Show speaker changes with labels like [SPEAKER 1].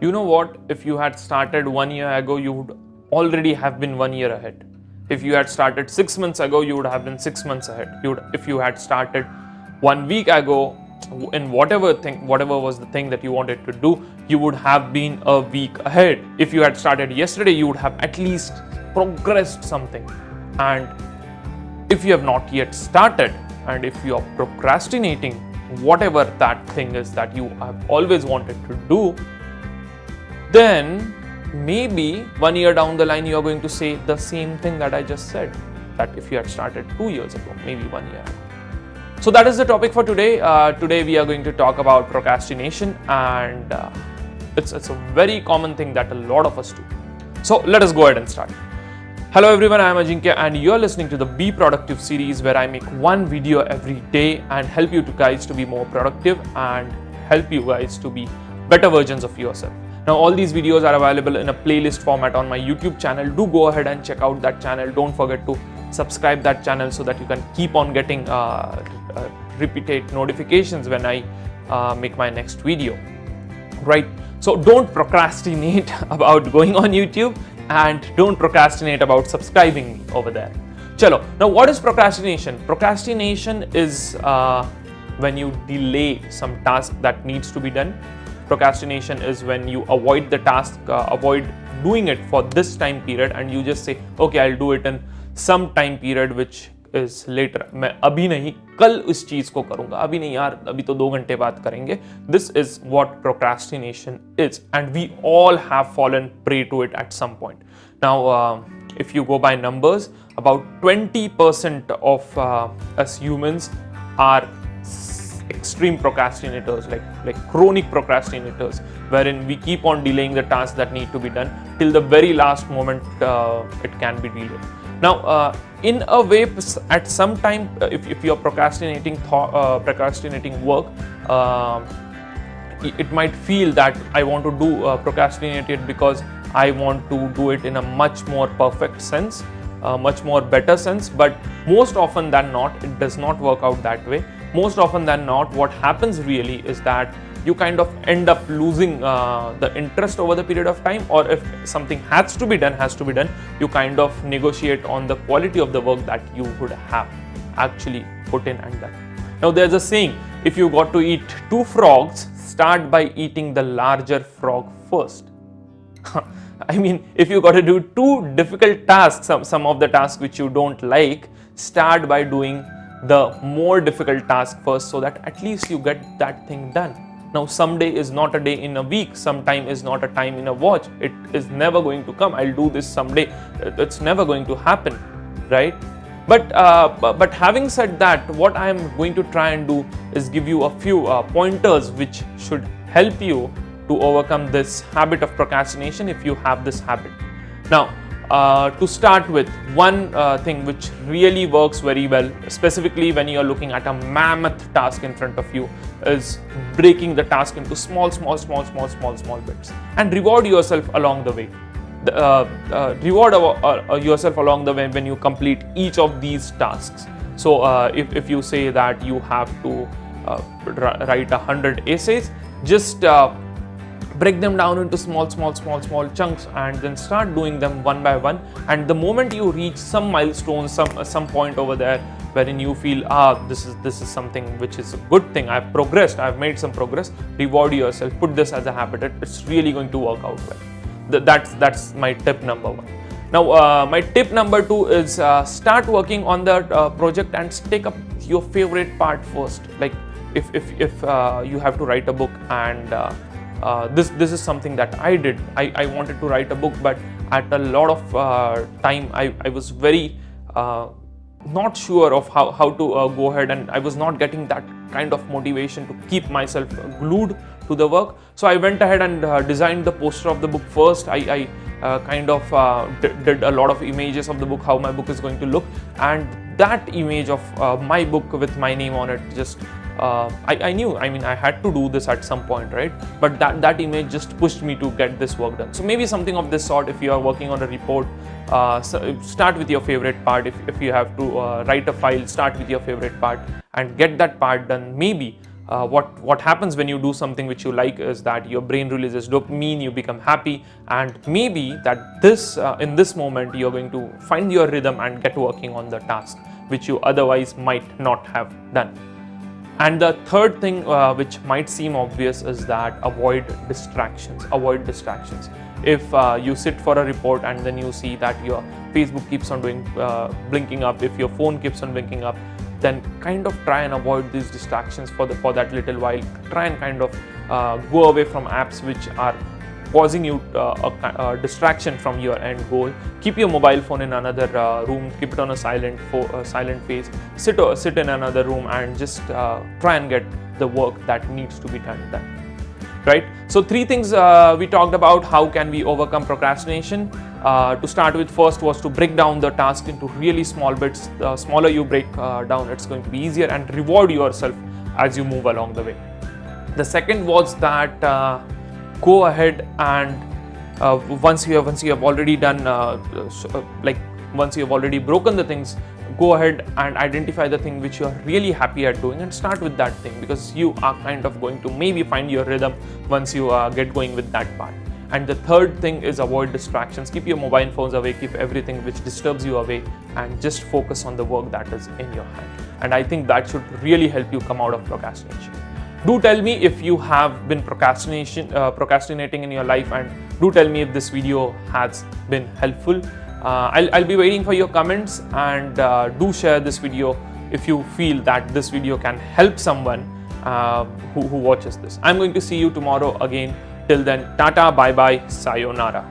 [SPEAKER 1] You know what? If you had started 1 year ago, you would already have been 1 year ahead. If you had started 6 months ago, you would have been 6 months ahead. If you had started 1 week ago, in whatever was the thing that you wanted to do, you would have been a week ahead. If you had started yesterday, you would have at least progressed something. And if you have not yet started, and if you are procrastinating whatever that thing is that you have always wanted to do, then maybe 1 year down the line you are going to say the same thing that I just said, that if you had started 2 years ago, maybe 1 year ago. So that is the topic for today. Today we are going to talk about procrastination, and it's a very common thing that a lot of us do. So let us go ahead and start. Hello everyone, I am Ajinkya and you are listening to the Be Productive series, where I make one video every day and help you guys to be more productive and help you guys to be better versions of yourself. Now all these videos are available in a playlist format on my YouTube channel. Do go ahead and check out that channel. Don't forget to subscribe that channel so that you can keep on getting repeated notifications when I make my next video. Right? So don't procrastinate about going on YouTube, and don't procrastinate about subscribing me over there. Chalo. Now what is procrastination? Procrastination is when you delay some task that needs to be done. Procrastination is when you avoid the task, avoid doing it for this time period, and you just say, okay, I'll do it in some time period which is later. मैं अभी नहीं, कल उस चीज को करूंगा, अभी नहीं यार, अभी तो 2 घंटे बाद करेंगे. This is what procrastination is, and we all have fallen prey to it at some point. Now, if you go by numbers, about 20% of us humans are extreme procrastinators, like chronic procrastinators, wherein we keep on delaying the tasks that need to be done till the very last moment it can be delayed. Now, in a way, at some time, if you're procrastinating work, it might feel that I want to do procrastinate it because I want to do it in a much more perfect sense, much more better sense. But most often than not, it does not work out that way. Most often than not, what happens really is that you kind of end up losing the interest over the period of time, or if something has to be done, you kind of negotiate on the quality of the work that you would have actually put in and done. Now there's a saying, if you got to eat 2 frogs, start by eating the larger frog first. I mean, if you got to do 2 difficult tasks, some of the tasks which you don't like, start by doing the more difficult task first, so that at least you get that thing done. Now, someday is not a day in a week, sometime is not a time in a watch. It is never going to come. I'll do this someday. It's never going to happen, right? But having said that, what I am going to try and do is give you a few pointers which should help you to overcome this habit of procrastination if you have this habit. Now, to start with, one thing which really works very well, specifically when you are looking at a mammoth task in front of you, is breaking the task into small bits and reward yourself along the way. Reward yourself along the way when you complete each of these tasks. So if you say that you have to write 100 essays, just break them down into small chunks and then start doing them one by one. And the moment you reach some milestone, some point over there wherein you feel, this is something which is a good thing, I've progressed, I've made some progress, reward yourself, put this as a habit. It's really going to work out well. That's my tip number 1. Now, my tip number 2 is start working on the project and take up your favorite part first. Like if you have to write a book, and this is something that I did. I wanted to write a book, but at a lot of time I was very not sure of how to go ahead, and I was not getting that kind of motivation to keep myself glued to the work. So I went ahead and designed the poster of the book first. I kind of did a lot of images of the book, how my book is going to look, and that image of my book with my name on it just I knew, I mean, I had to do this at some point, right? But that image just pushed me to get this work done. So maybe something of this sort. If you are working on a report, start with your favorite part. If you have to write a file, start with your favorite part and get that part done. Maybe what happens when you do something which you like is that your brain releases dopamine, you become happy, and maybe that in this moment you're going to find your rhythm and get working on the task which you otherwise might not have done. And the third thing which might seem obvious is that avoid distractions. If you sit for a report and then you see that your Facebook keeps on blinking up, if your phone keeps on blinking up, then kind of try and avoid these distractions for that little while. Try and kind of go away from apps which are causing you a distraction from your end goal. Keep your mobile phone in another room, keep it on a silent phase, sit in another room and just try and get the work that needs to be done. Right? So 3 things we talked about. How can we overcome procrastination? To start with, first was to break down the task into really small bits. The smaller you break down, it's going to be easier, and reward yourself as you move along the way. The second was that go ahead and once you have already done once you have already broken the things, go ahead and identify the thing which you are really happy at doing and start with that thing, because you are kind of going to maybe find your rhythm once you get going with that part. And the third thing is avoid distractions. Keep your mobile phones away, keep everything which disturbs you away, and just focus on the work that is in your hand. And I think that should really help you come out of procrastination. Do tell me if you have been procrastinating in your life, and do tell me if this video has been helpful. I'll be waiting for your comments, and do share this video if you feel that this video can help someone who watches this. I'm going to see you tomorrow again. Till then, tata, bye bye, sayonara.